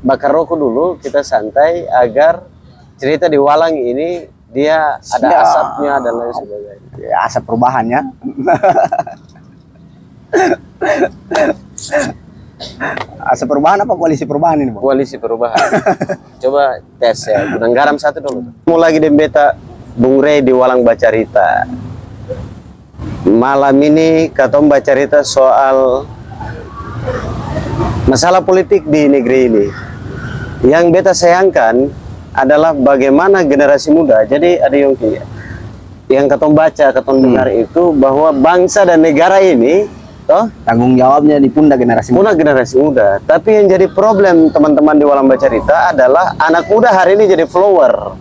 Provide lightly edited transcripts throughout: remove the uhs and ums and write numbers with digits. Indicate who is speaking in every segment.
Speaker 1: bakar rokok dulu, kita santai agar cerita di Walang ini dia ada asapnya dan lain sebagainya.
Speaker 2: Ya, asap perubahannya. Asap perubahan apa koalisi perubahan ini, Bang?
Speaker 1: Koalisi perubahan. Coba tes ya, gudang garam satu dulu. Mau lagi dembeta Bung Rey di Walang Bacarita. Malam ini katong bacarita soal masalah politik di negeri ini. Yang beta sayangkan adalah bagaimana generasi muda. Jadi ada yang katong baca, katong dengar itu bahwa bangsa dan negara ini
Speaker 2: tanggung jawabnya di pundak generasi muda.
Speaker 1: Generasi muda. Tapi yang jadi problem teman-teman di Walang Bacarita adalah anak muda hari ini jadi follower.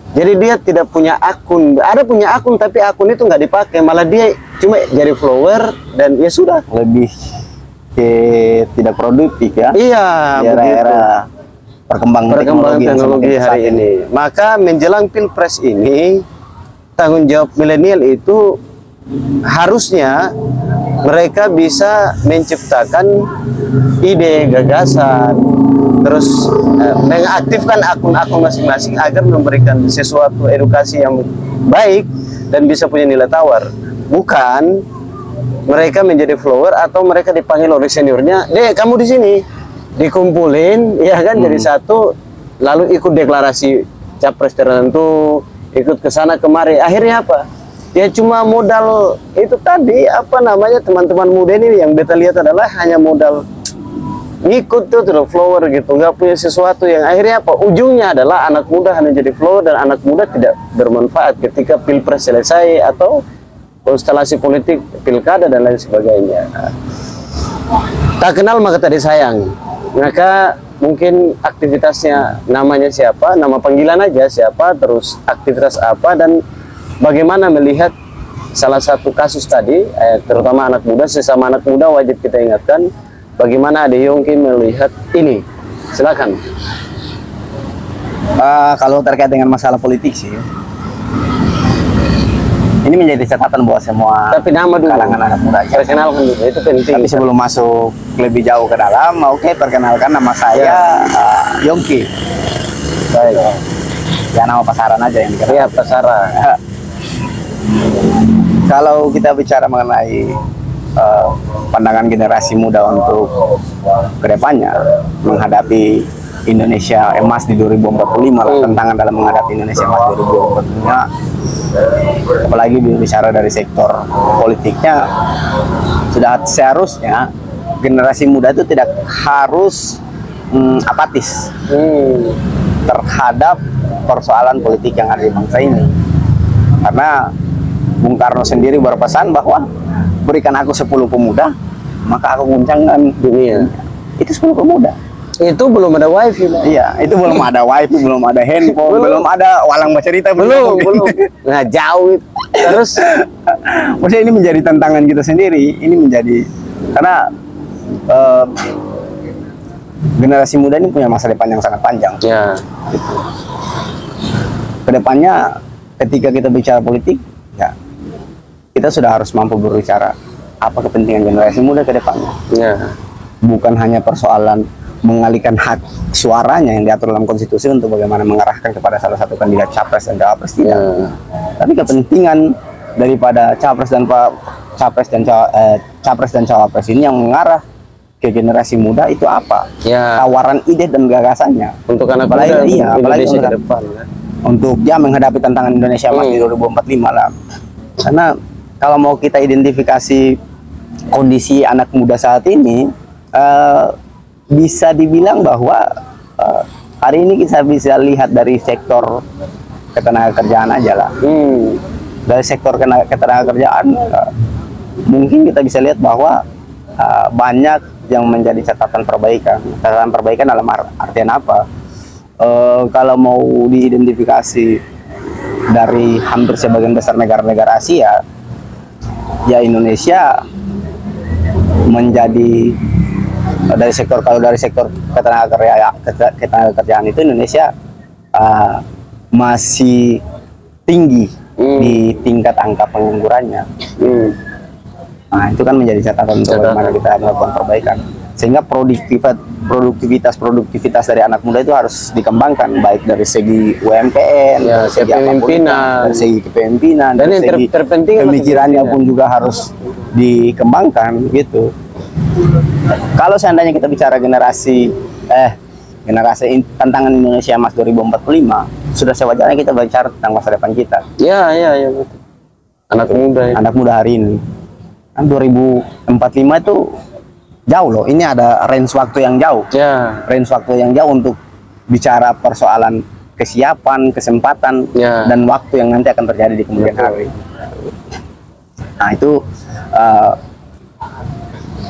Speaker 1: Jadi dia tidak punya akun. Ada punya akun tapi akun itu nggak dipakai. Malah dia cuma jadi follower dan ya sudah.
Speaker 2: Lebih tidak produktif ya.
Speaker 1: Iya,
Speaker 2: era perkembangan
Speaker 1: teknologi hari ini. Maka menjelang Pilpres ini tanggung jawab milenial itu harusnya mereka bisa menciptakan ide, gagasan, terus mengaktifkan akun-akun masing-masing agar memberikan sesuatu edukasi yang baik dan bisa punya nilai tawar. Bukan mereka menjadi follower atau mereka dipanggil oleh seniornya, "Dek, kamu di sini." Dikumpulin, ya kan, jadi satu, lalu ikut deklarasi capres tertentu, ikut ke sana kemari. Akhirnya apa? Ya cuma modal itu tadi, apa namanya, teman-teman muda ini yang beta lihat adalah hanya modal ngikut tuh follower gitu, nggak punya sesuatu yang akhirnya apa? Ujungnya adalah anak muda hanya jadi follower dan anak muda tidak bermanfaat ketika Pilpres selesai atau konstelasi politik, pilkada dan lain sebagainya. Tak kenal maka tak disayang. Maka mungkin aktivitasnya namanya siapa, nama panggilan aja siapa, terus aktivitas apa, dan bagaimana melihat salah satu kasus tadi, terutama anak muda, sesama anak muda wajib kita ingatkan bagaimana Ade Yongki melihat ini. Silakan.
Speaker 2: Kalau terkait dengan masalah politik sih, ini menjadi catatan buat semua.
Speaker 1: Tapi nama dulu,
Speaker 2: kalangan anak muda.
Speaker 1: Perkenalkan dulu, itu penting.
Speaker 2: Tapi sebelum masuk lebih jauh ke dalam, oke, perkenalkan, nama saya Yongki.
Speaker 1: Baik.
Speaker 2: Ya, nama pasaran aja yang dikenal.
Speaker 1: Iya, pasaran.
Speaker 2: Kalau kita bicara mengenai pandangan generasi muda untuk kedepannya menghadapi Indonesia emas di 2045, tantangan dalam menghadapi Indonesia emas 2045, apalagi bicara dari sektor politiknya, sudah seharusnya generasi muda itu tidak harus apatis terhadap persoalan politik yang ada di bangsa ini. Karena Bung Karno sendiri berpesan bahwa berikan aku 10 pemuda, maka aku guncangkan dunia. Itu 10 pemuda.
Speaker 1: Itu belum ada wifi.
Speaker 2: Iya, itu belum ada wifi, belum ada handphone, belum ada Walang Bacarita, belum.
Speaker 1: Nah, jauh. Terus
Speaker 2: maksudnya ini menjadi tantangan kita sendiri. Ini menjadi karena generasi muda ini punya masa depan yang sangat panjang.
Speaker 1: Ya.
Speaker 2: Gitu. Kedepannya ketika kita bicara politik, ya kita sudah harus mampu berbicara apa kepentingan generasi muda ke depannya.
Speaker 1: Ya.
Speaker 2: Bukan hanya persoalan mengalihkan hak suaranya yang diatur dalam konstitusi untuk bagaimana mengarahkan kepada salah satu kandidat capres dan cawapres, tidak. Tapi kepentingan daripada capres dan cawapres ini yang mengarah ke generasi muda itu apa?
Speaker 1: Ya.
Speaker 2: Tawaran ide dan gagasannya
Speaker 1: untuk anak
Speaker 2: muda,
Speaker 1: apalagi untuk ke depan.
Speaker 2: Untuk dia menghadapi tantangan Indonesia emas di 2045 lah. Karena kalau mau kita identifikasi kondisi anak muda saat ini, bisa dibilang bahwa hari ini kita bisa lihat dari sektor ketenagakerjaan aja lah. Dari sektor ketenagakerjaan mungkin kita bisa lihat bahwa banyak yang menjadi catatan perbaikan. Catatan perbaikan dalam artian apa? Kalau mau diidentifikasi dari hampir sebagian besar negara-negara Asia, ya Indonesia menjadi dari sektor, kalau dari sektor ketenagakerjaan itu Indonesia masih tinggi di tingkat angka penganggurannya. Nah, itu kan menjadi catatan untuk bagaimana kita melakukan perbaikan. sehingga produktivitas dari anak muda itu harus dikembangkan, baik dari segi UMKM,
Speaker 1: Ya,
Speaker 2: dari segi
Speaker 1: kepemimpinan.
Speaker 2: dari segi kepemimpinan,
Speaker 1: Dan
Speaker 2: dari
Speaker 1: yang
Speaker 2: segi
Speaker 1: terpenting
Speaker 2: pemikirannya
Speaker 1: kepemimpinan.
Speaker 2: pun juga harus dikembangkan gitu. Kalau seandainya kita bicara generasi tantangan Indonesia Emas 2045, sudah sewajarnya kita bicara tentang masa depan kita.
Speaker 1: Ya, betul. Anak muda ya.
Speaker 2: Anak muda hari ini. Kan 2045 itu jauh loh. Ini ada range waktu yang jauh.
Speaker 1: Ya,
Speaker 2: Range waktu yang jauh untuk bicara persoalan kesiapan, kesempatan,
Speaker 1: Ya.
Speaker 2: dan waktu yang nanti akan terjadi di kemudian hari. Nah, itu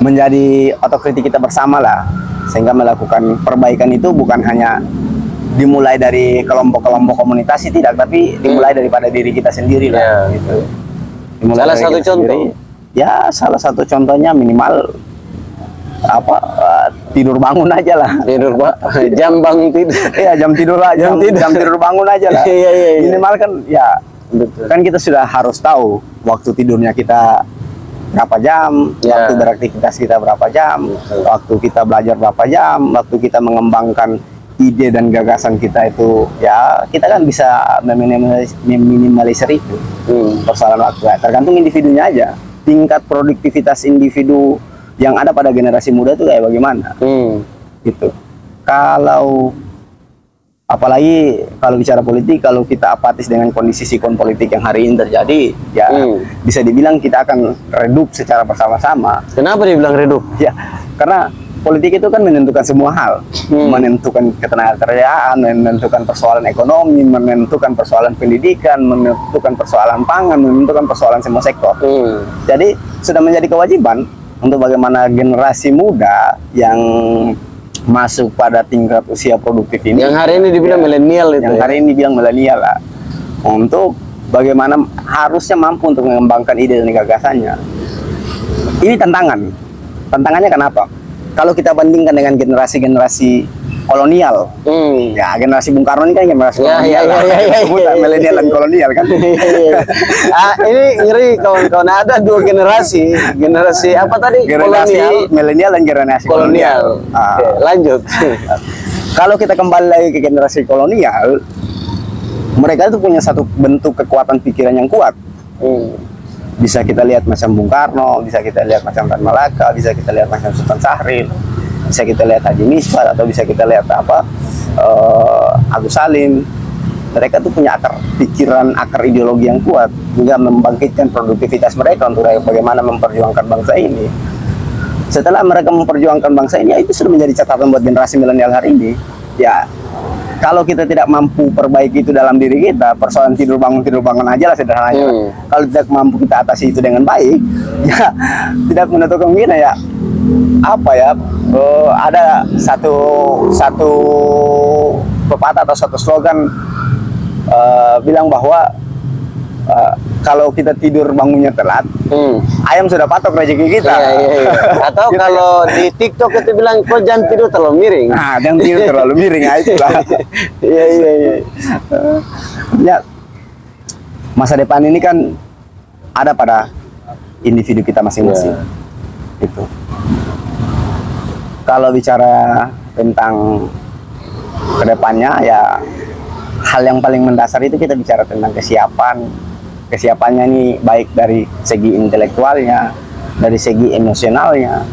Speaker 2: menjadi otokritik kita bersama lah, sehingga melakukan perbaikan itu bukan hanya dimulai dari kelompok-kelompok komunitas sih, tidak, tapi dimulai daripada diri kita sendiri lah.
Speaker 1: Ya.
Speaker 2: Gitu. Dimulai
Speaker 1: Salah
Speaker 2: dari
Speaker 1: satu
Speaker 2: kita
Speaker 1: contoh.
Speaker 2: sendiri. Ya, salah satu contohnya minimal tidur bangun aja lah.
Speaker 1: tidur Pak. Jam bangun tidur.
Speaker 2: Iya, jam tidur lah,
Speaker 1: Jam tidur.
Speaker 2: jam tidur bangun aja lah.
Speaker 1: Iya.
Speaker 2: Minimal kan ya,
Speaker 1: Betul.
Speaker 2: kan kita sudah harus tahu waktu tidurnya kita berapa jam,
Speaker 1: Ya.
Speaker 2: waktu beraktivitas kita berapa jam, waktu kita belajar berapa jam, waktu kita mengembangkan ide dan gagasan kita itu, ya kita kan bisa meminimalisir itu. Persoalan waktu, ya, tergantung individunya aja. Tingkat produktivitas individu yang ada pada generasi muda itu kayak bagaimana gitu. Kalau apalagi kalau bicara politik, kalau kita apatis dengan kondisi sikon politik yang hari ini terjadi, ya bisa dibilang kita akan redup secara bersama-sama.
Speaker 1: Kenapa dibilang redup?
Speaker 2: Ya, karena politik itu kan menentukan semua hal, menentukan ketenagakerjaan, menentukan persoalan ekonomi, menentukan persoalan pendidikan, menentukan persoalan pangan, menentukan persoalan semua sektor. Jadi sudah menjadi kewajiban untuk bagaimana generasi muda yang masuk pada tingkat usia produktif ini,
Speaker 1: Yang hari ini dibilang milenial itu.
Speaker 2: yang
Speaker 1: Ya?
Speaker 2: hari ini dibilang milenial lah, untuk bagaimana harusnya mampu untuk mengembangkan ide dan gagasannya. Ini tantangannya kenapa? Kalau kita bandingkan dengan generasi-generasi kolonial, ya generasi Bung Karno ini kan generasi kolonial, sebutan milenial dan kolonial kan.
Speaker 1: Ini ngeri kawan-kawan, ada dua generasi apa tadi?
Speaker 2: Generasi
Speaker 1: Kolonial,
Speaker 2: milenial dan generasi
Speaker 1: kolonial.
Speaker 2: Ah.
Speaker 1: Oke, lanjut.
Speaker 2: Kalau kita kembali lagi ke generasi kolonial, mereka itu punya satu bentuk kekuatan pikiran yang kuat. Bisa kita lihat macam Bung Karno, bisa kita lihat macam Tan Malaka, bisa kita lihat macam Sultan Syahrir, bisa kita lihat Haji Misbah, atau bisa kita lihat Agus Salim. Mereka tuh punya akar pikiran, akar ideologi yang kuat, hingga membangkitkan produktivitas mereka untuk bagaimana memperjuangkan bangsa ini. Setelah mereka memperjuangkan bangsa ini, ya itu sudah menjadi catatan buat generasi milenial hari ini. Ya, kalau kita tidak mampu perbaiki itu dalam diri kita, persoalan tidur bangun aja lah sederhananya. Kalau tidak mampu kita atasi itu dengan baik, ya tidak menutup kemungkinan ya ada satu pepatah atau satu slogan bilang bahwa kalau kita tidur bangunnya telat, ayam sudah patok rezeki kita.
Speaker 1: Iya. Atau
Speaker 2: Gitu
Speaker 1: kalau di TikTok itu bilang, kok jangan tidur terlalu miring.
Speaker 2: Nah, jangan tidur terlalu miring, itulah.
Speaker 1: Iya.
Speaker 2: Ya, masa depan ini kan ada pada individu kita masing-masing. Gitu. Kalau bicara tentang kedepannya, ya hal yang paling mendasar itu kita bicara tentang kesiapannya ini, baik dari segi intelektualnya, dari segi emosionalnya,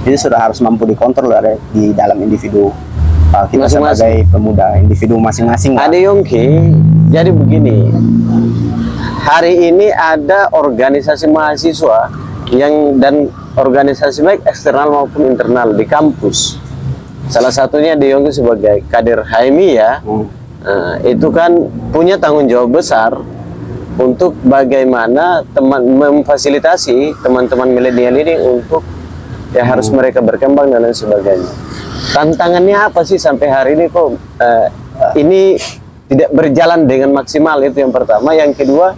Speaker 2: itu sudah harus mampu dikontrol di dalam individu kita
Speaker 1: Masing-masing.
Speaker 2: sebagai pemuda, individu masing-masing.
Speaker 1: Ada Yongki, jadi begini, hari ini ada organisasi mahasiswa dan organisasi baik eksternal maupun internal di kampus. Salah satunya De Yongki sebagai kader HMI ya. Itu kan punya tanggung jawab besar untuk bagaimana memfasilitasi teman-teman milenial ini untuk ya harus mereka berkembang dan lain sebagainya. Tantangannya apa sih sampai hari ini kok ini tidak berjalan dengan maksimal, itu yang pertama. Yang kedua,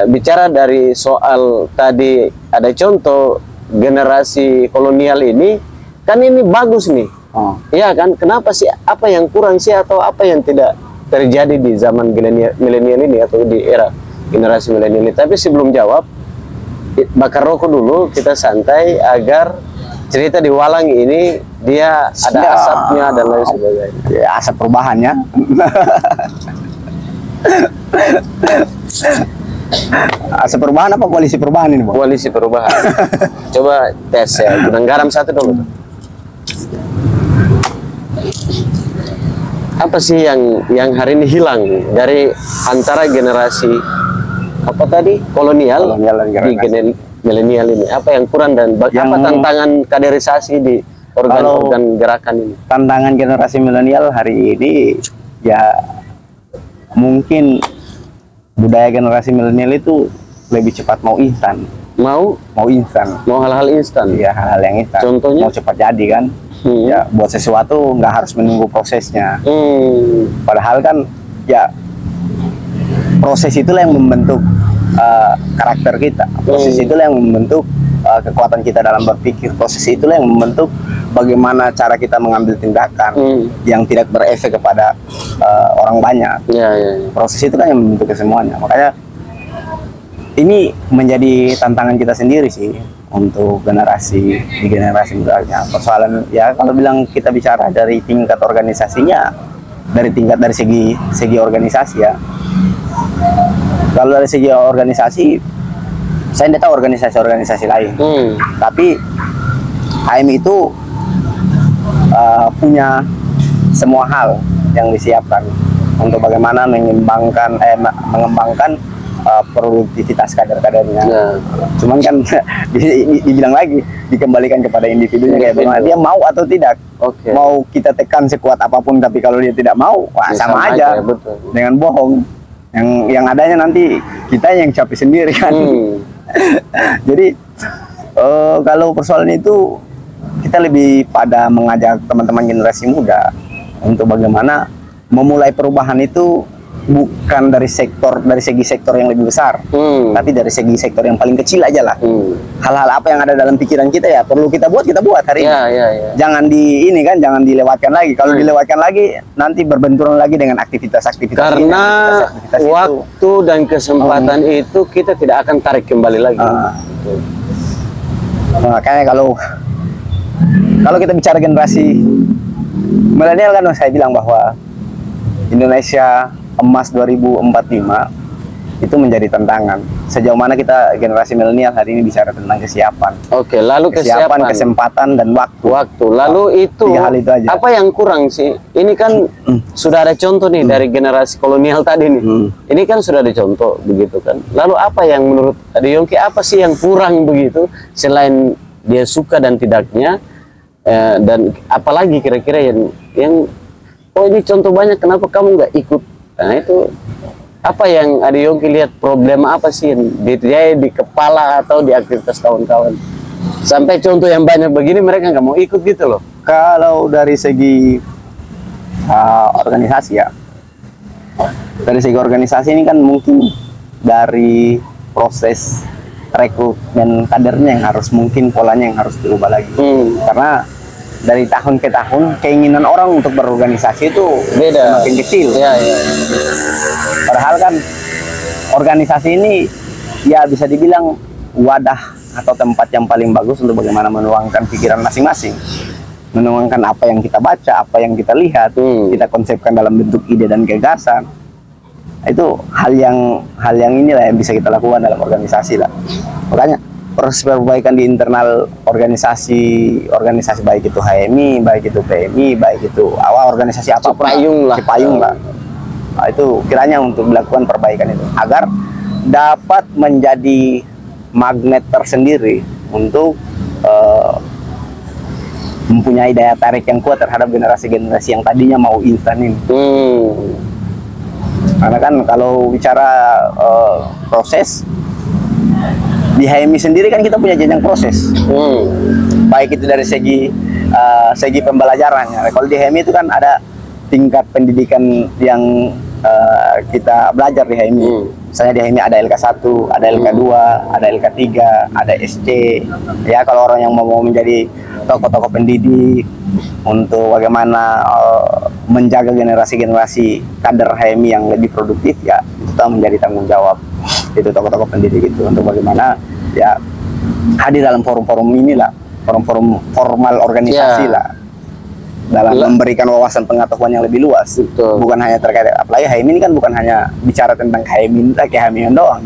Speaker 1: bicara dari soal tadi ada contoh generasi kolonial ini, kan ini bagus nih. Iya kan, kenapa sih, apa yang kurang sih, atau apa yang tidak terjadi di zaman milenial ini atau di era generasi milenial ini? Tapi sebelum jawab, bakar rokok dulu, kita santai agar cerita di Walang ini dia ada
Speaker 2: Ya.
Speaker 1: asapnya dan lain sebagainya.
Speaker 2: Ya, asap perubahannya. Asap perubahan apa koalisi perubahan ini, Bang?
Speaker 1: Koalisi perubahan. Coba tes ya, gudang garam satu dulu. Apa sih yang hari ini hilang dari antara generasi apa tadi kolonial,
Speaker 2: Kolonial dan
Speaker 1: di milenial ini? Apa yang kurang dan apa tantangan kaderisasi di organ-organ gerakan ini?
Speaker 2: Tantangan generasi milenial hari ini ya mungkin budaya generasi milenial itu lebih cepat mau instan,
Speaker 1: Mau hal-hal instan.
Speaker 2: ya hal-hal yang instan.
Speaker 1: Contohnya?
Speaker 2: Mau cepat jadi kan? Ya buat sesuatu nggak harus menunggu prosesnya. Padahal kan ya proses itulah yang membentuk karakter kita. Proses itulah yang membentuk kekuatan kita dalam berpikir. Proses itulah yang membentuk bagaimana cara kita mengambil tindakan yang tidak berefek kepada orang banyak.
Speaker 1: Ya.
Speaker 2: Proses itu kan yang membentuk semuanya. Makanya ini menjadi tantangan kita sendiri sih untuk generasi mudanya. Persoalan ya kalau bilang kita bicara dari tingkat organisasinya, dari segi organisasi ya. Kalau dari segi organisasi, saya tidak tahu organisasi lain. Tapi HMI itu punya semua hal yang disiapkan untuk bagaimana mengembangkan produktivitas kader-kadernya. Cuman kan dibilang lagi dikembalikan kepada individunya kayak bagaimana dia mau atau tidak. Mau kita tekan sekuat apapun tapi kalau dia tidak mau, wah, sama aja
Speaker 1: ya, betul.
Speaker 2: dengan bohong. Yang adanya nanti kita yang capek sendiri kan. Jadi kalau persoalan itu kita lebih pada mengajak teman-teman generasi muda untuk bagaimana memulai perubahan itu bukan dari segi sektor yang lebih besar, tapi dari segi sektor yang paling kecil aja lah. Hal-hal apa yang ada dalam pikiran kita ya perlu kita buat hari ini. Jangan jangan dilewatkan lagi. Kalau dilewatkan lagi nanti berbenturan lagi dengan aktivitas-aktivitas.
Speaker 1: Karena waktu dan kesempatan itu kita tidak akan tarik kembali lagi.
Speaker 2: Makanya kalau kita bicara generasi milenial kan saya bilang bahwa Indonesia Emas 2045 itu menjadi tantangan. Sejauh mana kita generasi milenial hari ini bicara tentang kesiapan.
Speaker 1: Lalu kesiapan,
Speaker 2: kesempatan dan waktu.
Speaker 1: Lalu itu,
Speaker 2: hal itu aja.
Speaker 1: Apa yang kurang sih? Ini kan sudah ada contoh nih dari generasi kolonial tadi nih. Ini kan sudah ada contoh begitu kan. Lalu apa yang menurut Ade Yongki apa sih yang kurang begitu selain dia suka dan tidaknya dan apalagi kira-kira yang oh ini contoh banyak kenapa kamu nggak ikut? Nah itu apa yang Ade Yongki lihat problem apa sih yang di kepala atau di aktivitas kawan-kawan sampai contoh yang banyak begini mereka nggak mau ikut gitu loh.
Speaker 2: Kalau dari segi organisasi ya, dari segi organisasi ini kan mungkin dari proses rekrutmen kadernya yang harus mungkin polanya yang harus dirubah lagi. Karena dari tahun ke tahun keinginan orang untuk berorganisasi itu
Speaker 1: beda,
Speaker 2: semakin kecil. Padahal kan organisasi ini ya bisa dibilang wadah atau tempat yang paling bagus untuk bagaimana menuangkan pikiran masing-masing, menuangkan apa yang kita baca, apa yang kita lihat, kita konsepkan dalam bentuk ide dan gagasan. Itu hal yang inilah yang bisa kita lakukan dalam organisasi lah. Makanya proses perbaikan di internal organisasi baik itu HMI, baik itu PMI, baik itu organisasi apapun, Cipayung lah. Nah, itu kiranya untuk melakukan perbaikan itu agar dapat menjadi magnet tersendiri untuk mempunyai daya tarik yang kuat terhadap generasi-generasi yang tadinya mau instan ini. Karena kan kalau bicara proses di HMI sendiri kan kita punya jenjang proses, baik itu dari segi pembelajarannya. Kalau di HMI itu kan ada tingkat pendidikan yang kita belajar di HMI. Misalnya di HMI ada LK1, ada LK2, ada LK3, ada SC. Ya kalau orang yang mau menjadi tokoh-tokoh pendidik untuk bagaimana menjaga generasi-generasi kader HMI yang lebih produktif, ya itu menjadi tanggung jawab itu tokoh-tokoh pendidik itu untuk bagaimana ya hadir dalam forum-forum inilah forum-forum formal organisasi
Speaker 1: Ya.
Speaker 2: lah dalam memberikan wawasan pengetahuan yang lebih luas.
Speaker 1: Betul.
Speaker 2: Bukan hanya terkait, apalagi HMI ini kan bukan hanya bicara tentang KHMI doang.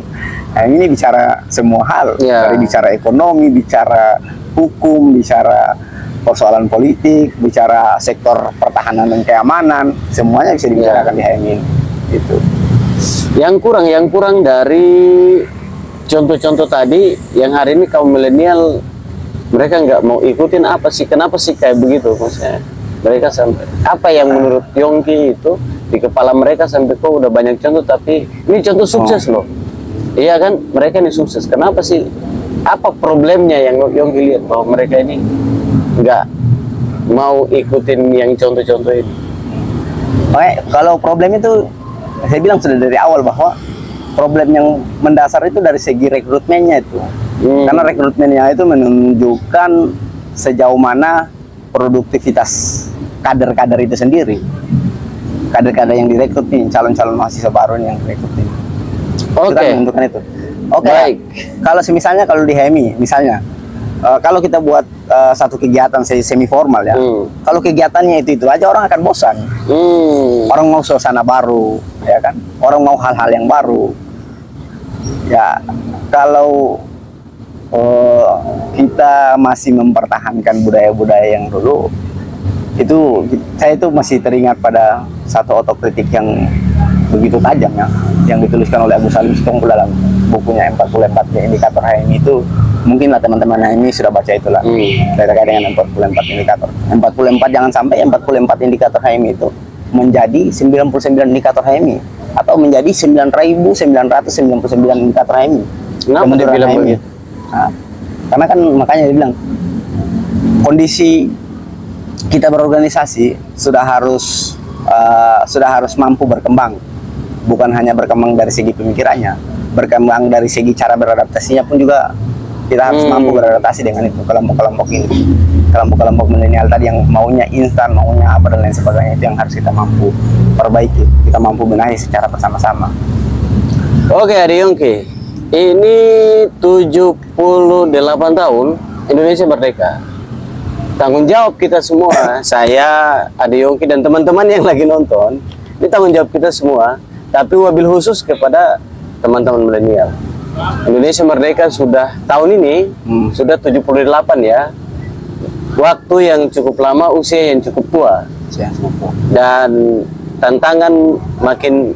Speaker 2: HMI ini bicara semua hal,
Speaker 1: Ya.
Speaker 2: dari bicara ekonomi, bicara hukum, bicara persoalan politik, bicara sektor pertahanan dan keamanan, semuanya bisa dibicarakan di HMI ini. Gitu.
Speaker 1: Yang kurang dari contoh-contoh tadi, yang hari ini kaum milenial mereka nggak mau ikutin apa sih? Kenapa sih kayak begitu maksudnya? Mereka sampai apa yang menurut Yongki itu di kepala mereka sampai kok udah banyak contoh, tapi ini contoh sukses loh. Iya kan, mereka ini sukses. Kenapa sih? Apa problemnya yang Yongki lihat bahwa mereka ini nggak mau ikutin yang contoh-contoh ini?
Speaker 2: Oke, kalau problem itu saya bilang sudah dari awal bahwa problem yang mendasar itu dari segi rekrutmennya itu. Karena rekrutmennya itu menunjukkan sejauh mana produktivitas kader-kader itu sendiri. Kader-kader yang direkrut nih, calon-calon mahasiswa baru yang direkrut nih. Itu kan menentukan itu. Oke.
Speaker 1: Baik.
Speaker 2: Kalau misalnya kalau di HMI, misalnya kalau kita buat satu kegiatan semi formal ya, kalau kegiatannya itu aja orang akan bosan. Orang mau suasana baru, ya kan? Orang mau hal-hal yang baru. Ya, kalau kita masih mempertahankan budaya-budaya yang dulu, itu saya itu masih teringat pada satu otokritik yang begitu tajam ya, yang dituliskan oleh Abu Salim Sitompul dalam bukunya 44 Indikator HMI itu. Mungkinlah teman-teman HMI sudah baca itulah, terkait dengan 44 indikator. 44 jangan sampai 44 indikator HMI itu menjadi 99 indikator HMI atau menjadi 9.999 indikator HMI.
Speaker 1: Kenapa dibilang begitu?
Speaker 2: Nah, karena kan makanya dibilang kondisi kita berorganisasi sudah harus mampu berkembang, bukan hanya berkembang dari segi pemikirannya, berkembang dari segi cara beradaptasinya pun juga kita harus mampu beradaptasi dengan itu. Kelompok-kelompok ini, kelompok-kelompok milenial tadi yang maunya instan, maunya apa dan lain sebagainya, itu yang harus kita mampu perbaiki, kita mampu benahi secara bersama-sama.
Speaker 1: Oke, Adi Yongki, ini 78 tahun Indonesia merdeka. Tanggung jawab kita semua, saya, Adi Yongki dan teman-teman yang lagi nonton, ini tanggung jawab kita semua, tapi wabil khusus kepada teman-teman milenial. Indonesia merdeka sudah tahun ini sudah 78 ya. Waktu yang cukup lama, usia yang cukup tua. Dan tantangan makin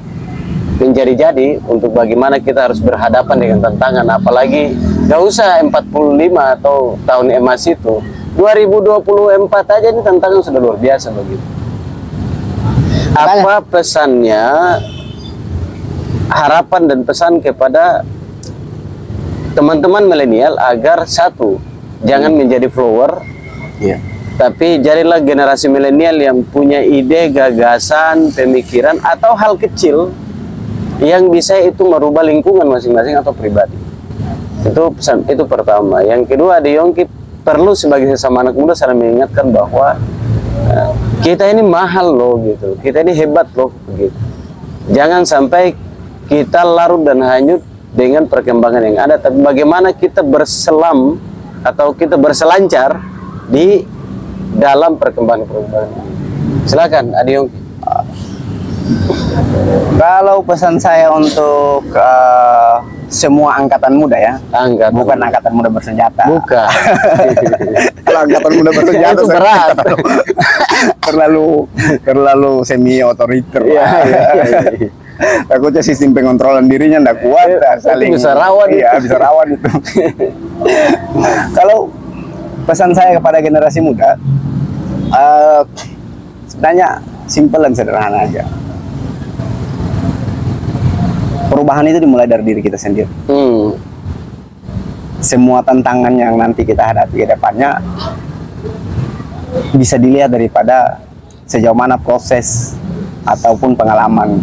Speaker 1: menjadi-jadi untuk bagaimana kita harus berhadapan dengan tantangan, apalagi gak usah 45 atau tahun emas itu, 2024 aja ini tantangan sudah luar biasa begitu. Apa pesannya, harapan dan pesan kepada teman-teman milenial agar satu, jangan menjadi follower, tapi jadilah generasi milenial yang punya ide, gagasan, pemikiran atau hal kecil yang bisa itu merubah lingkungan masing-masing atau pribadi. Itu pesan itu pertama. Yang kedua, Adi Yongki perlu sebagai sesama anak muda saling mengingatkan bahwa kita ini mahal loh gitu, kita ini hebat loh begitu. Jangan sampai kita larut dan hanyut dengan perkembangan yang ada, tapi bagaimana kita berselam atau kita berselancar di dalam perkembangan. Silakan, Adi Yongki.
Speaker 2: Kalau pesan saya untuk semua angkatan muda ya, bukan angkatan muda bersenjata. Bukan. Kalau angkatan muda bersenjata
Speaker 1: itu berat.
Speaker 2: terlalu semi otoriter. Takutnya sistem pengontrolan dirinya tidak kuat, saling
Speaker 1: bisa rawan.
Speaker 2: Iya, bisa rawan itu. Kalau pesan saya kepada generasi muda, sebenarnya simpel dan sederhana aja. Perubahan itu dimulai dari diri kita sendiri. Semua tantangan yang nanti kita hadapi ke depannya bisa dilihat daripada sejauh mana proses ataupun pengalaman,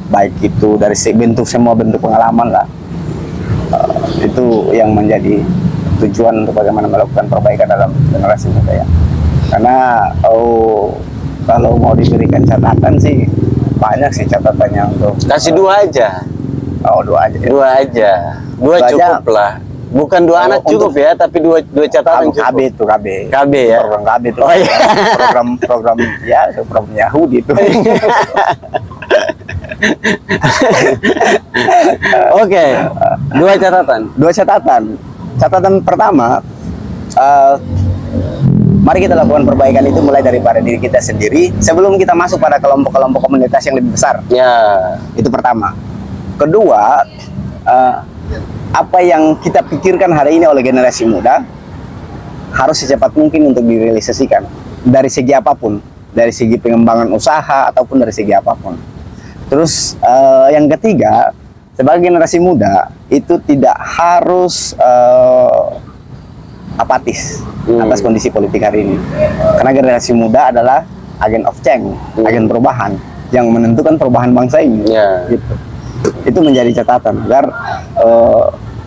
Speaker 2: baik itu dari semua bentuk pengalaman lah. Itu yang menjadi tujuan untuk bagaimana melakukan perbaikan dalam generasi muda ya. Karena kalau mau diberikan catatan sih banyak sih catatannya untuk
Speaker 1: kasih dua aja.
Speaker 2: Dua aja.
Speaker 1: Dua cukup lah. Bukan dua anak cukup ya, tapi dua catatan cukup.
Speaker 2: KB itu KB.
Speaker 1: KB ya.
Speaker 2: Program KB itu.
Speaker 1: Oh, iya.
Speaker 2: Program ya, program Yahudi itu.
Speaker 1: Oke, dua catatan.
Speaker 2: Dua catatan. Catatan pertama, mari kita lakukan perbaikan itu mulai daripada diri kita sendiri sebelum kita masuk pada kelompok-kelompok komunitas yang lebih besar.
Speaker 1: Ya.
Speaker 2: Itu pertama. Kedua, apa yang kita pikirkan hari ini oleh generasi muda harus secepat mungkin untuk direalisasikan dari segi apapun, dari segi pengembangan usaha ataupun dari segi apapun. Terus yang ketiga, sebagai generasi muda itu tidak harus apatis atas kondisi politik hari ini, karena generasi muda adalah agen of change, agen perubahan yang menentukan perubahan bangsa ini. Gitu. Itu menjadi catatan agar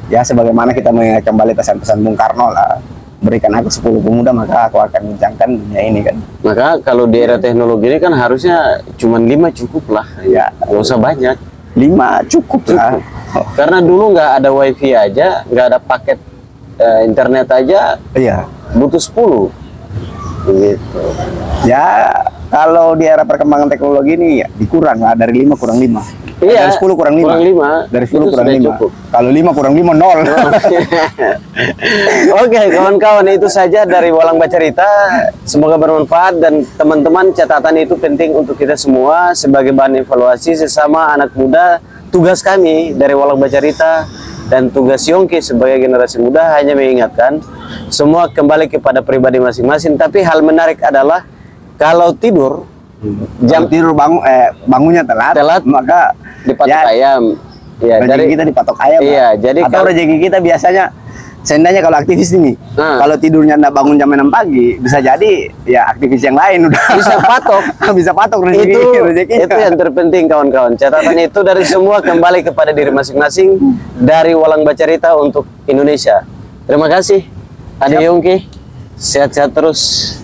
Speaker 2: ya sebagaimana kita mengingat kembali pesan-pesan Bung Karno lah, berikan aku 10 pemuda maka aku akan bincangkan dunia ini kan.
Speaker 1: Maka kalau di era teknologi ini kan harusnya cuma 5 cukup lah ya, nggak usah banyak.
Speaker 2: 5 cukup lah.
Speaker 1: Karena dulu nggak ada wifi aja, nggak ada paket internet aja,
Speaker 2: Iya.
Speaker 1: butuh 10 gitu.
Speaker 2: Ya kalau di era perkembangan teknologi ini ya dikurang lah, dari 5 kurang 5.
Speaker 1: Iya,
Speaker 2: Dari 10 kurang 5.
Speaker 1: kurang 5.
Speaker 2: Dari 10
Speaker 1: Itu
Speaker 2: kurang
Speaker 1: sudah
Speaker 2: 5.
Speaker 1: cukup.
Speaker 2: Kalau 5 kurang 5 0.
Speaker 1: Oke, kawan-kawan, itu saja dari Walang Bacarita. Semoga bermanfaat dan teman-teman, catatan itu penting untuk kita semua sebagai bahan evaluasi sesama anak muda. Tugas kami dari Walang Bacarita dan tugas Yongki sebagai generasi muda hanya mengingatkan semua kembali kepada pribadi masing-masing. Tapi hal menarik adalah kalau tidur
Speaker 2: Jam tidur bangunnya telat, maka
Speaker 1: dipatok
Speaker 2: ya,
Speaker 1: ayam. Ya,
Speaker 2: rezeki kita dipatok ayam.
Speaker 1: Iya,
Speaker 2: lah.
Speaker 1: jadi
Speaker 2: atau rezeki kita biasanya seandainya kalau aktivis ini, kalau tidurnya enggak bangun jam 6 pagi, bisa jadi ya aktivis yang lain udah
Speaker 1: bisa patok.
Speaker 2: Bisa patok rezeki.
Speaker 1: Itu yang terpenting kawan-kawan. Catatan itu dari semua kembali kepada diri masing-masing dari Walang Bacarita untuk Indonesia. Terima kasih. Ade Yongki. Sehat-sehat terus.